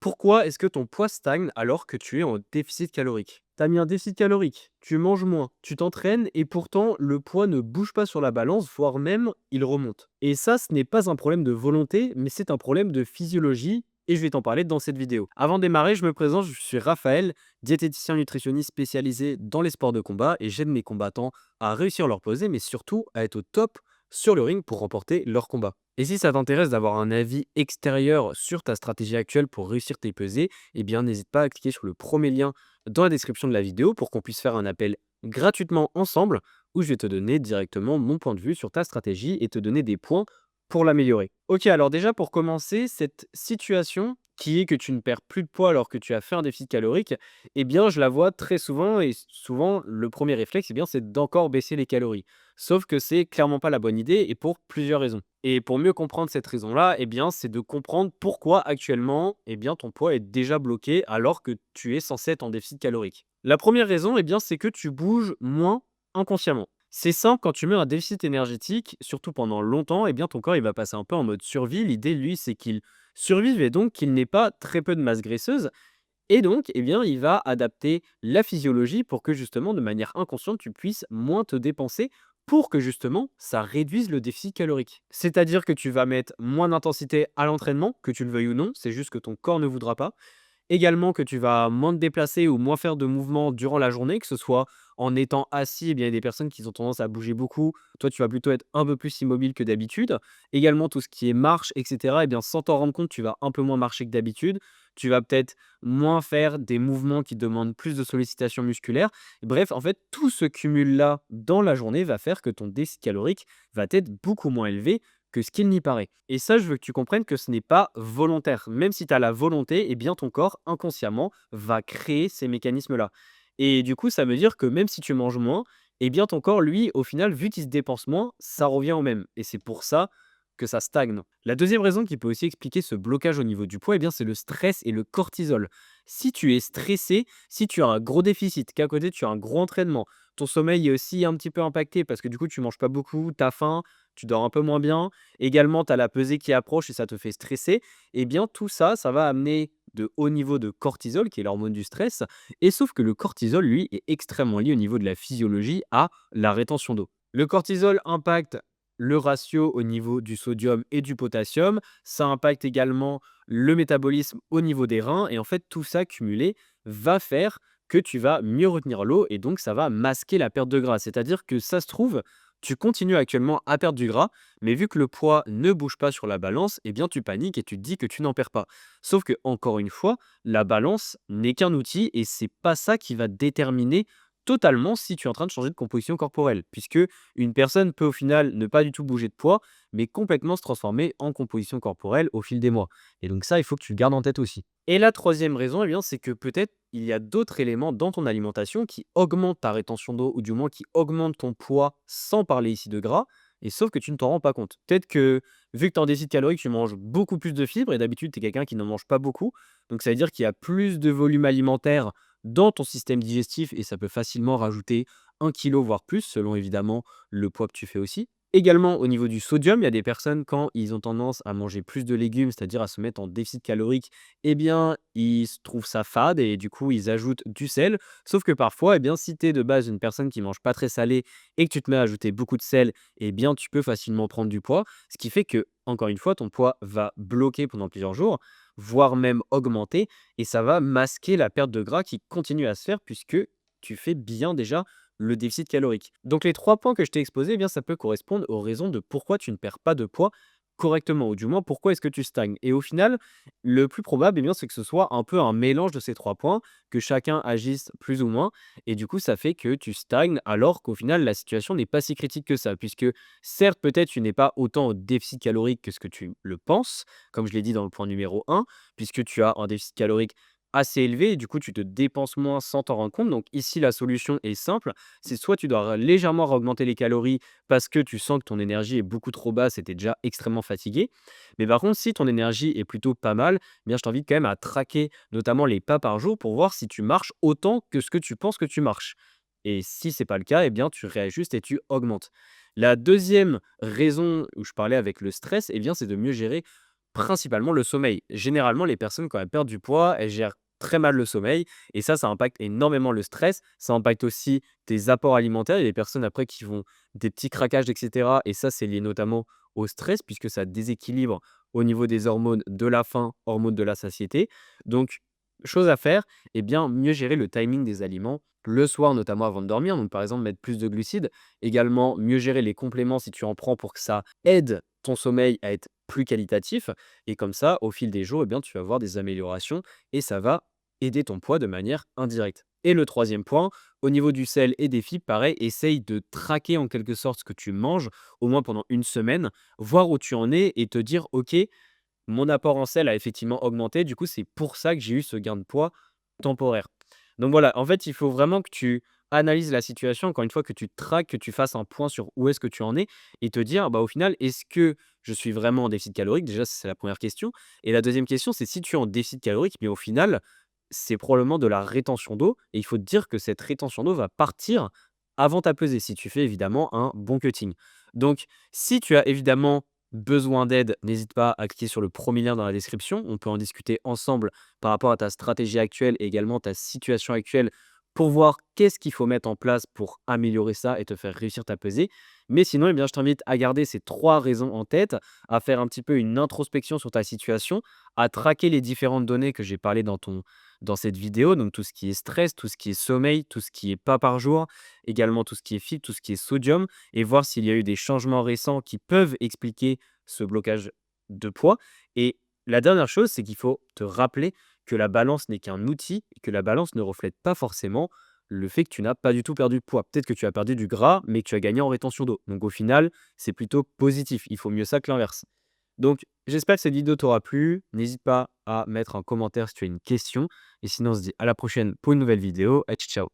Pourquoi est-ce que ton poids stagne alors que tu es en déficit calorique? Tu as mis un déficit calorique, tu manges moins, tu t'entraînes et pourtant le poids ne bouge pas sur la balance, voire même il remonte. Et ça, ce n'est pas un problème de volonté, mais c'est un problème de physiologie et je vais t'en parler dans cette vidéo. Avant de démarrer, je me présente, je suis Raphaël, diététicien nutritionniste spécialisé dans les sports de combat et j'aide mes combattants à réussir leur pesée, mais surtout à être au top sur le ring pour remporter leur combat. Et si ça t'intéresse d'avoir un avis extérieur sur ta stratégie actuelle pour réussir tes pesées, eh bien n'hésite pas à cliquer sur le premier lien dans la description de la vidéo pour qu'on puisse faire un appel gratuitement ensemble où je vais te donner directement mon point de vue sur ta stratégie et te donner des points pour l'améliorer. Ok, alors déjà pour commencer, cette situation qui est que tu ne perds plus de poids alors que tu as fait un déficit calorique, eh bien je la vois très souvent et souvent le premier réflexe, eh bien, c'est d'encore baisser les calories. Sauf que c'est clairement pas la bonne idée et pour plusieurs raisons. Et pour mieux comprendre cette raison-là, eh bien, c'est de comprendre pourquoi actuellement, eh bien, ton poids est déjà bloqué alors que tu es censé être en déficit calorique. La première raison, eh bien, c'est que tu bouges moins inconsciemment. C'est simple, quand tu mets un déficit énergétique, surtout pendant longtemps, eh bien, ton corps il va passer un peu en mode survie. L'idée, lui, c'est qu'il survive et donc qu'il n'ait pas très peu de masse graisseuse. Et donc, eh bien, il va adapter la physiologie pour que justement, de manière inconsciente, tu puisses moins te dépenser pour que justement, ça réduise le déficit calorique. C'est-à-dire que tu vas mettre moins d'intensité à l'entraînement, que tu le veuilles ou non, c'est juste que ton corps ne voudra pas. Également que tu vas moins te déplacer ou moins faire de mouvements durant la journée, que ce soit en étant assis, eh bien, il y a des personnes qui ont tendance à bouger beaucoup. Toi, tu vas plutôt être un peu plus immobile que d'habitude. Également, tout ce qui est marche, et cetera, eh bien, sans t'en rendre compte, tu vas un peu moins marcher que d'habitude. Tu vas peut-être moins faire des mouvements qui demandent plus de sollicitation musculaire. Bref, en fait, tout ce cumul-là dans la journée va faire que ton déficit calorique va être beaucoup moins élevé que ce qu'il n'y paraît. Et ça, je veux que tu comprennes que ce n'est pas volontaire. Même si tu as la volonté, eh bien ton corps, inconsciemment, va créer ces mécanismes-là. Et du coup, ça veut dire que même si tu manges moins, eh bien ton corps, lui, au final, vu qu'il se dépense moins, ça revient au même. Et c'est pour ça que ça stagne. La deuxième raison qui peut aussi expliquer ce blocage au niveau du poids, eh bien c'est le stress et le cortisol. Si tu es stressé, si tu as un gros déficit, qu'à côté tu as un gros entraînement, ton sommeil est aussi un petit peu impacté parce que du coup tu manges pas beaucoup, tu as faim, tu dors un peu moins bien, également tu as la pesée qui approche et ça te fait stresser, eh bien tout ça, ça va amener de hauts niveaux de cortisol, qui est l'hormone du stress, et sauf que le cortisol, lui, est extrêmement lié au niveau de la physiologie à la rétention d'eau. Le cortisol impacte le ratio au niveau du sodium et du potassium, ça impacte également le métabolisme au niveau des reins, et en fait tout ça cumulé va faire que tu vas mieux retenir l'eau et donc ça va masquer la perte de gras. C'est-à-dire que ça se trouve, tu continues actuellement à perdre du gras, mais vu que le poids ne bouge pas sur la balance, eh bien tu paniques et tu te dis que tu n'en perds pas. Sauf que, encore une fois, la balance n'est qu'un outil et c'est pas ça qui va déterminer totalement si tu es en train de changer de composition corporelle. Puisque une personne peut au final ne pas du tout bouger de poids, mais complètement se transformer en composition corporelle au fil des mois. Et donc ça, il faut que tu le gardes en tête aussi. Et la troisième raison, eh bien, c'est que peut-être il y a d'autres éléments dans ton alimentation qui augmentent ta rétention d'eau ou du moins qui augmentent ton poids sans parler ici de gras, et sauf que tu ne t'en rends pas compte. Peut-être que vu que tu es en déficit calorique, tu manges beaucoup plus de fibres et d'habitude tu es quelqu'un qui n'en mange pas beaucoup. Donc ça veut dire qu'il y a plus de volume alimentaire dans ton système digestif et ça peut facilement rajouter 1 kilo voire plus selon évidemment le poids que tu fais aussi. Également, au niveau du sodium, il y a des personnes, quand ils ont tendance à manger plus de légumes, c'est-à-dire à se mettre en déficit calorique, eh bien, ils se trouvent ça fade et du coup, ils ajoutent du sel. Sauf que parfois, eh bien, si tu es de base une personne qui mange pas très salé et que tu te mets à ajouter beaucoup de sel, eh bien, tu peux facilement prendre du poids. Ce qui fait que, encore une fois, ton poids va bloquer pendant plusieurs jours, voire même augmenter, et ça va masquer la perte de gras qui continue à se faire puisque tu fais bien déjà le déficit calorique. Donc les 3 points que je t'ai exposés, eh bien, ça peut correspondre aux raisons de pourquoi tu ne perds pas de poids correctement, ou du moins pourquoi est-ce que tu stagnes. Et au final, le plus probable, eh bien, c'est que ce soit un peu un mélange de ces 3 points, que chacun agisse plus ou moins, et du coup, ça fait que tu stagnes alors qu'au final, la situation n'est pas si critique que ça, puisque certes, peut-être tu n'es pas autant au déficit calorique que ce que tu le penses, comme je l'ai dit dans le point numéro 1, puisque tu as un déficit calorique assez élevé et du coup, tu te dépenses moins sans t'en rendre compte. Donc ici, la solution est simple, c'est soit tu dois légèrement augmenter les calories parce que tu sens que ton énergie est beaucoup trop basse et tu es déjà extrêmement fatigué. Mais par contre, si ton énergie est plutôt pas mal, eh bien, je t'invite quand même à traquer notamment les pas par jour pour voir si tu marches autant que ce que tu penses que tu marches. Et si c'est pas le cas, eh bien, tu réajustes et tu augmentes. La deuxième raison où je parlais avec le stress, eh bien, c'est de mieux gérer principalement le sommeil. Généralement, les personnes, quand elles perdent du poids, elles gèrent très mal le sommeil et ça impacte énormément le stress. Ça impacte aussi tes apports alimentaires. Il y a des personnes après qui vont des petits craquages et cetera et ça, c'est lié notamment au stress puisque ça déséquilibre au niveau des hormones de la faim, hormones de la satiété. Donc, chose à faire, eh bien, mieux gérer le timing des aliments le soir, notamment avant de dormir. Donc, par exemple, mettre plus de glucides. Également, mieux gérer les compléments si tu en prends pour que ça aide ton sommeil à être plus qualitatif. Et comme ça, au fil des jours, eh bien, tu vas voir des améliorations et ça va aider ton poids de manière indirecte. Et le troisième point, au niveau du sel et des fibres, pareil, essaye de traquer en quelque sorte ce que tu manges, au moins pendant une semaine, voir où tu en es et te dire, OK, mon apport en sel a effectivement augmenté. Du coup, c'est pour ça que j'ai eu ce gain de poids temporaire. Donc voilà, en fait, il faut vraiment que tu analyses la situation, encore une fois, que tu traques, que tu fasses un point sur où est-ce que tu en es et te dire, bah, au final, est-ce que je suis vraiment en déficit calorique? Déjà, c'est la première question. Et la deuxième question, c'est si tu es en déficit calorique, mais au final, c'est probablement de la rétention d'eau. Et il faut te dire que cette rétention d'eau va partir avant ta pesée, si tu fais évidemment un bon cutting. Donc, si tu as évidemment besoin d'aide, n'hésite pas à cliquer sur le premier lien dans la description. On peut en discuter ensemble par rapport à ta stratégie actuelle et également ta situation actuelle pour voir qu'est-ce qu'il faut mettre en place pour améliorer ça et te faire réussir ta pesée. Mais sinon, eh bien, je t'invite à garder ces trois raisons en tête, à faire un petit peu une introspection sur ta situation, à traquer les différentes données que j'ai parlé dans cette vidéo, donc tout ce qui est stress, tout ce qui est sommeil, tout ce qui est pas par jour, également tout ce qui est fibres, tout ce qui est sodium, et voir s'il y a eu des changements récents qui peuvent expliquer ce blocage de poids. Et la dernière chose, c'est qu'il faut te rappeler que la balance n'est qu'un outil et que la balance ne reflète pas forcément le fait que tu n'as pas du tout perdu de poids. Peut-être que tu as perdu du gras, mais que tu as gagné en rétention d'eau. Donc au final, c'est plutôt positif. Il faut mieux ça que l'inverse. Donc j'espère que cette vidéo t'aura plu. N'hésite pas à mettre un commentaire si tu as une question. Et sinon, on se dit à la prochaine pour une nouvelle vidéo. Et ciao.